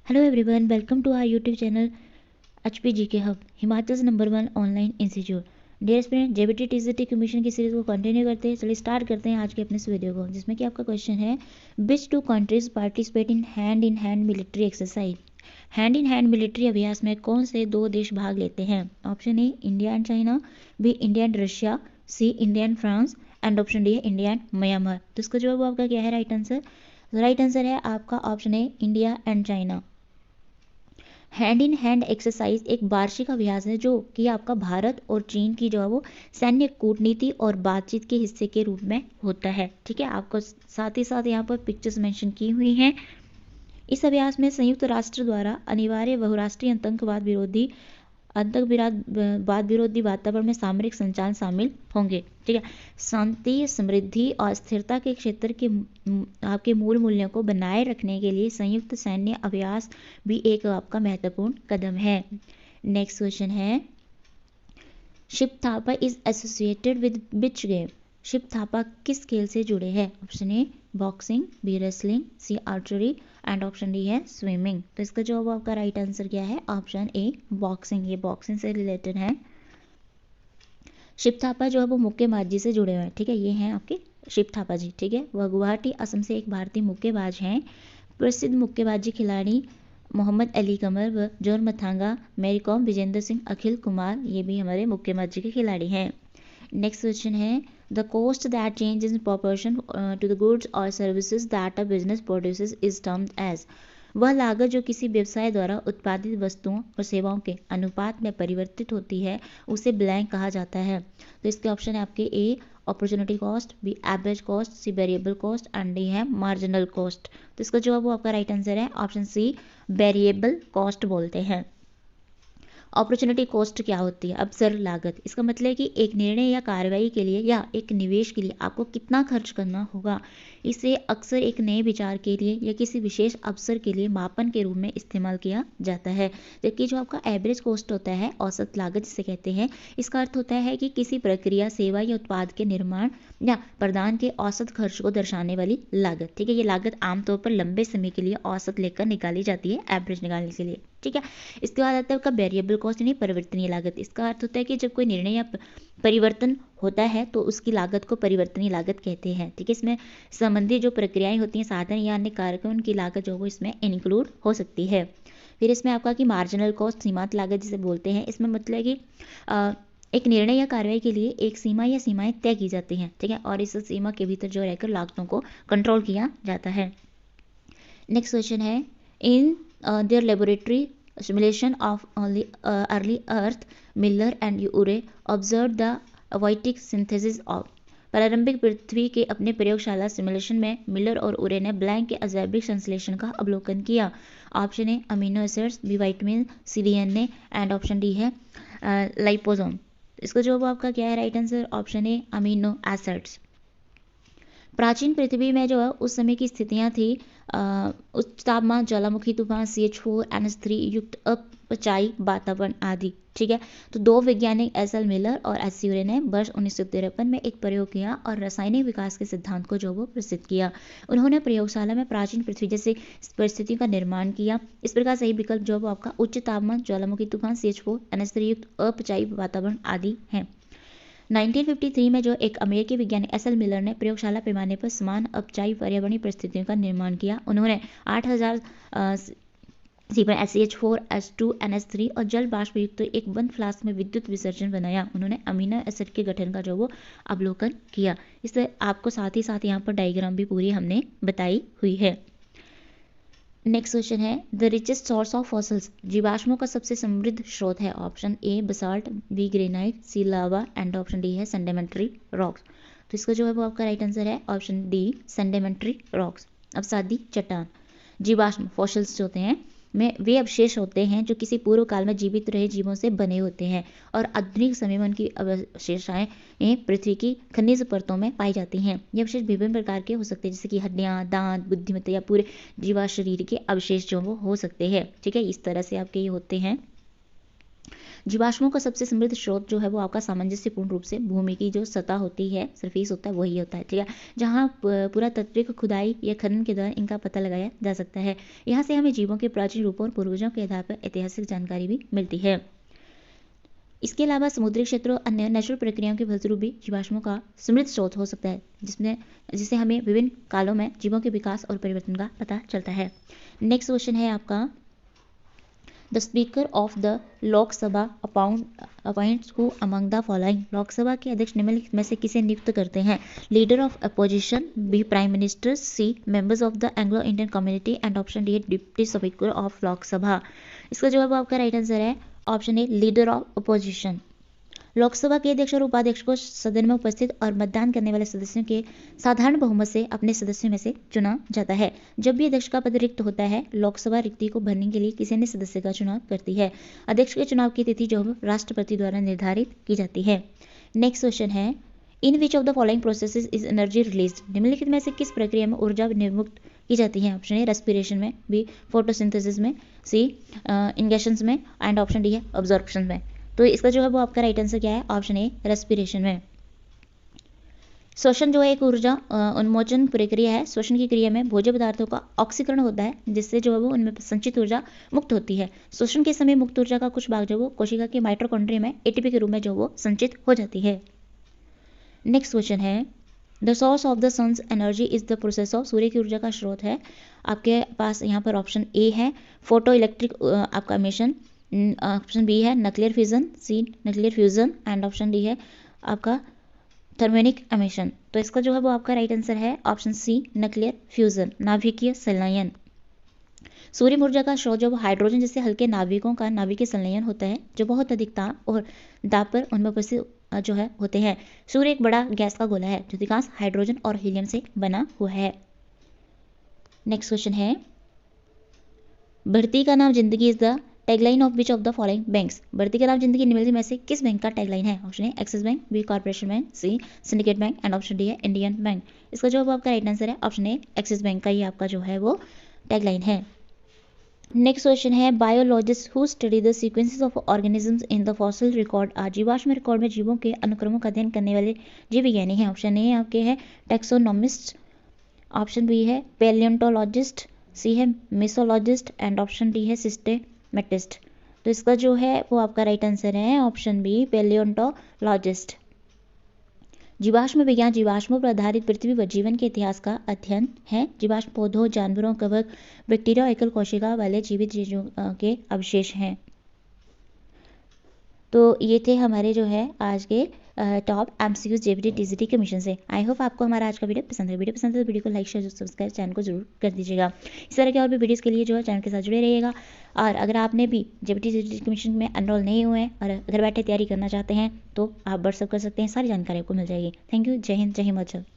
Hello everyone, welcome to our YouTube channel HPG के hub, Himachal number 1 online institute. Dear student, JBT TGT commission की series को continue करते हैं। चलिए start करते हैं आज के अपने इस वीडियो को, जिसमें कि आपका क्वेश्चन है which two countries participate in hand military exercise. Hand in hand military अभ्यास में कौन से दो देश भाग लेते हैं? Option A India and China, B India and Russia, C India and France and option D है इंडिया एंड म्यांमार। तो इसका जवाब आपका क्या है? Right answer. राइट आंसर है आपका option A India and China. Hand in hand exercise एक वार्षिक अभ्यास है जो कि आपका भारत और चीन की जो है वो सैन्य कूटनीति और बातचीत के हिस्से के रूप में होता है। ठीक है, आपको साथ ही साथ यहाँ पर पिक्चर्स मेंशन की हुई हैं। इस अभ्यास में संयुक्त राष्ट्र द्वारा अनिवार्य बहुराष्ट्रीय आतंकवाद विरोधी वातावरण में सामरिक संचालन शामिल होंगे। ठीक है, शांति, समृद्धि और स्थिरता के क्षेत्र के आपके मूल मूल्यों को बनाए रखने के लिए संयुक्त सैन्य अभ्यास भी एक आपका महत्वपूर्ण कदम है। नेक्स्ट क्वेश्चन है Shiva Thapa is associated with which game. Shiva Thapa किस खेल से जुड़े हैं? Option A boxing, B wrestling, C archery and option D है स्विमिंग। तो इसका जवाब आपका राइट आंसर क्या है? Option A boxing. ये बॉक्सिंग से रिलेटेड है। शिव थापा जो है वो मुक्केबाजी से जुड़े हुए हैं। ठीक है, ये हैं आपके शिव थापा जी। ठीक है, वह गुवाहाटी असम से एक भारतीय मुक्केबाज हैं। प्रसिद्ध मुक्केबाजी खिलाड़ी मोहम्मद अली कमर व जोर मथांगा, मैरी कॉम, विजेंद्र सिंह, अखिल कुमार, ये भी हमारे मुक्केबाजी के खिलाड़ी हैं। नेक्स्ट क्वेश्चन है the cost that change in proportion to the goods और services that a business produces is termed as. वह लागत जो किसी व्यवसाय द्वारा उत्पादित वस्तुओं और सेवाओं के अनुपात में परिवर्तित होती है उसे ब्लैंक कहा जाता है। तो इसके ऑप्शन है आपके A opportunity cost, B average cost, C variable cost and D है मार्जिनल कॉस्ट। तो इसका जवाब वो आपका राइट आंसर है ऑप्शन सी वेरिएबल कॉस्ट बोलते हैं। अपॉर्चुनिटी कॉस्ट क्या होती है? अवसर लागत। इसका मतलब है कि एक निर्णय या कार्रवाई के लिए या एक निवेश के लिए आपको कितना खर्च करना होगा। इसे अक्सर एक नए विचार के लिए या किसी विशेष अवसर के लिए मापन के रूप में इस्तेमाल किया जाता है। जबकि जो आपका एवरेज कॉस्ट होता है, औसत लागत जिसे कहते हैं, इसका अर्थ होता है कि किसी प्रक्रिया, सेवा या उत्पाद के निर्माण या प्रदान के औसत खर्च को दर्शाने वाली लागत। ठीक है, ये लागत आमतौर पर लंबे समय के लिए औसत लेकर निकाली जाती है, एवरेज निकालने के लिए। ठीक है, इसके बाद आता है आपका वेरिएबल कॉस्ट यानी परिवर्तनीय लागत। इसका अर्थ होता है कि जब कोई निर्णय या परिवर्तन होता है तो उसकी लागत को परिवर्तनीय लागत कहते हैं। ठीक है, इसमें संबंधित जो प्रक्रियाएं होती हैं, साधन या अन्य कारक, उनकी लागत जो वो इसमें इंक्लूड हो सकती है। फिर इसमें आपका कि मार्जिनल कॉस्ट, सीमांत लागत जिसे बोलते हैं, इसमें मतलब है कि एक निर्णय या कार्रवाई के लिए एक सीमा या सीमाएं तय की जाती हैं। ठीक है, और इस सीमा के भीतर जो रहकर लागतों को कंट्रोल किया जाता है। नेक्स्ट क्वेश्चन है इन their laboratory simulation of early Earth, Miller and Urey observed the abiotic synthesis of। प्रारंभिक पृथ्वी के अपने प्रयोगशाला सिमुलेशन में मिलर और उरे ने ब्लैंक के अजैविक संश्लेषण का अवलोकन किया। Option A amino acids, B vitamin, C DNA and option D है लाइपोसोम। इसका जवाब आपका क्या है? Right answer option A amino acids. प्राचीन पृथ्वी में जो है उस समय की स्थितियां थी उच्च तापमान, ज्वालामुखी तूफान, CH4NH3 युक्त अपचायी वातावरण आदि। ठीक है, तो दो वैज्ञानिक SL मिलर और SC यूरे ने वर्ष 1953 में एक प्रयोग किया और रासायनिक विकास के सिद्धांत को जो वो प्रसिद्ध किया। उन्होंने प्रयोगशाला में प्राचीन पृथ्वी जैसे परिस्थितियों का निर्माण किया। इस प्रकार सही विकल्प जो वो आपका उच्च तापमान, ज्वालामुखी तूफान, CH4NH3 युक्त अपचायी वातावरण आदि है। 1953 में जो एक अमेरिकी वैज्ञानिक SL मिलर ने प्रयोगशाला पैमाने पर समान अपचायी पर्यावरणीय परिस्थितियों का निर्माण किया। उन्होंने 8000 CH4H2NH3 और जल वाष्प युक्त एक बंद फ्लास्क में विद्युत विसर्जन बनाया। उन्होंने अमीनो एसिड के गठन का जो वो अवलोकन किया। इससे आपको साथ ही साथ यहाँ पर डायग्राम भी पूरी हमने बताई हुई है। नेक्स्ट क्वेश्चन है the richest source of fossils. जीवाश्मों का सबसे समृद्ध स्रोत है। Option A basalt, B granite, C lava and option D है सेडिमेंट्री रॉक्स। तो इसका जो है वो आपका राइट आंसर है ऑप्शन डी सेडिमेंट्री रॉक्स। अवसादी चट्टान। जीवाश्म फॉसिल्स जो होते हैं में वे अवशेष होते हैं जो किसी पूर्व काल में जीवित रहे जीवों से बने होते हैं और आधुनिक समय में उनकी अवशेषाएं पृथ्वी की खनिज परतों में पाई जाती हैं। ये अवशेष विभिन्न प्रकार के हो सकते हैं, जैसे कि हड्डियां, दांत, बुद्धिमत्ता या पूरे जीवा शरीर के अवशेष जो वो हो सकते हैं। ठीक है, इस तरह से आपके ये होते हैं। जीवाश्मों का सबसे समृद्ध स्रोत जो है वो आपका सामंजस्यपूर्ण रूप से भूमि की जो सतह होती है, सरफेस होता है, वही होता है, ठीक है, जहाँ पूरा तात्विक खुदाई या खनन के दौरान इनका पता लगाया जा सकता है। यहाँ से हमें जीवों के प्राचीन रूपों और पूर्वजों के आधार पर ऐतिहासिक जानकारी भी मिलती है। इसके अलावा समुद्री क्षेत्रों अन्य नेचुरल प्रक्रियाओं के फलस्वरूप भी जीवाश्मों का समृद्ध स्रोत हो सकता है, जिससे हमें विभिन्न कालों में जीवों के विकास और परिवर्तन का पता चलता है। नेक्स्ट क्वेश्चन है आपका, the speaker of the Lok Sabha appoints who among the following. Lok Sabha के अध्यक्ष निम्नलिखित में से किसे नियुक्त करते हैं? Leader of opposition, B prime minister, C members of the Anglo Indian community and option D है डिप्टी स्पीकर ऑफ लोकसभा। इसका जवाब आपका राइट आंसर है option A, leader of opposition. Lok Sabha के अध्यक्ष और उपाध्यक्ष को सदन में उपस्थित और मतदान करने वाले सदस्यों के साधारण बहुमत से अपने सदस्यों में से चुना जाता है। जब भी अध्यक्ष का पद रिक्त होता है, लोकसभा रिक्ति को भरने के लिए किसी अन्य सदस्य का चुनाव करती है। अध्यक्ष के चुनाव की तिथि जो राष्ट्रपति द्वारा निर्धारित की जाती है। नेक्स्ट क्वेश्चन है, in which of the following processes is energy release. निम्नलिखित में से किस प्रक्रिया में ऊर्जा निर्मुक्त की जाती है? ऑप्शन ए रेस्पिरेशन में, बी फोटोसिंथेसिस में, सी इंगेशंस में एंड ऑप्शन डी है अब्जॉर्प्शन में। तो इसका जो है वो आपका राइट आंसर क्या है? ऑप्शन ए रेस्पिरेशन में। श्वसन जो है एक ऊर्जा उन्मोचन प्रक्रिया है। श्वसन की क्रिया में भोज्य पदार्थों का ऑक्सीकरण होता है, जिससे जो है वो उनमें संचित ऊर्जा मुक्त होती है। श्वसन के समय मुक्त ऊर्जा का कुछ भाग जो वो कोशिका के माइटोकॉन्ड्रिया में एटीपी के रूप में जो वो संचित हो जाती है। नेक्स्ट क्वेश्चन है, the source of the sun's energy is the process of. सूर्य की ऊर्जा का स्रोत है आपके पास यहाँ पर ऑप्शन ए है फोटो इलेक्ट्रिक आपका मिशन, ऑप्शन बी है nuclear fusion, C nuclear fusion and option D है आपका थर्मोनिक एमिशन। तो इसका जो है वो आपका राइट आंसर है ऑप्शन सी न्यूक्लियर फ्यूजन, नाभिकीय संलयन। सूर्य ऊर्जा का स्रोत जो हाइड्रोजन जैसे हल्के नाभिकों का नाभिकीय संलयन होता है, जो बहुत अधिक ताप और दाब पर उनमें उपस्थित जो है होते हैं। सूर्य एक बड़ा गैस का गोला है जो अधिकांश हाइड्रोजन और हीलियम से बना हुआ है। नेक्स्ट क्वेश्चन है, बढ़ती का नाम जिंदगी is the tagline of which of the following banks. बढ़ती का नाम जिंदगी निम्नलिखित में से किस बैंक का टैगलाइन है? Option A Axis bank, B Corporation bank, C Syndicate bank and option D है इंडियन बैंक। इसका जवाब आपका राइट आंसर है ऑप्शन ए एक्सिस बैंक का ही आपका जो है वो टैगलाइन है। नेक्स्ट क्वेश्चन है, biologist who study the sequences of organisms in the fossil record are. जीवाश्म रिकॉर्ड में जीवों के अनुक्रमों का अध्ययन करने वाले जीव विज्ञानी हैं। ऑप्शन ए आपके है टैक्सोनॉमिस्ट, ऑप्शन बी है पैलियोंटोलॉजिस्ट, सी है मिसोलॉजिस्ट एंड ऑप्शन डी है सिस्टेमेटिस्ट। तो इसका जो है वो आपका राइट आंसर है ऑप्शन बी पैलियोंटोलॉजिस्ट। जीवाश्म विज्ञान जीवाश्मों पर आधारित पृथ्वी पर जीवन के इतिहास का अध्ययन है। जीवाश्म पौधों, जानवरों, कवक, बैक्टीरिया और एकल कोशिका वाले जीवित चीजों के अवशेष हैं। तो ये थे हमारे जो है आज के टॉप एमसीक्यूज जेबीटी टीजीटी के मिशन से। आई होप आपको हमारा आज का वीडियो पसंद है। वीडियो पसंद है तो वीडियो को लाइक शेयर सब्सक्राइब चैनल को जरूर कर दीजिएगा। इस तरह के और भी वीडियोस के लिए जो है चैनल के साथ जुड़े रहिएगा। और अगर आपने भी जेबीटी टीजीटी के मिशन में एनरोल नहीं हुए हैं और घर बैठे तैयारी करना चाहते हैं तो आप व्हाट्सएप कर सकते हैं, सारी जानकारी आपको मिल जाएगी। Thank you. जय हिंद, जय हिमाचल।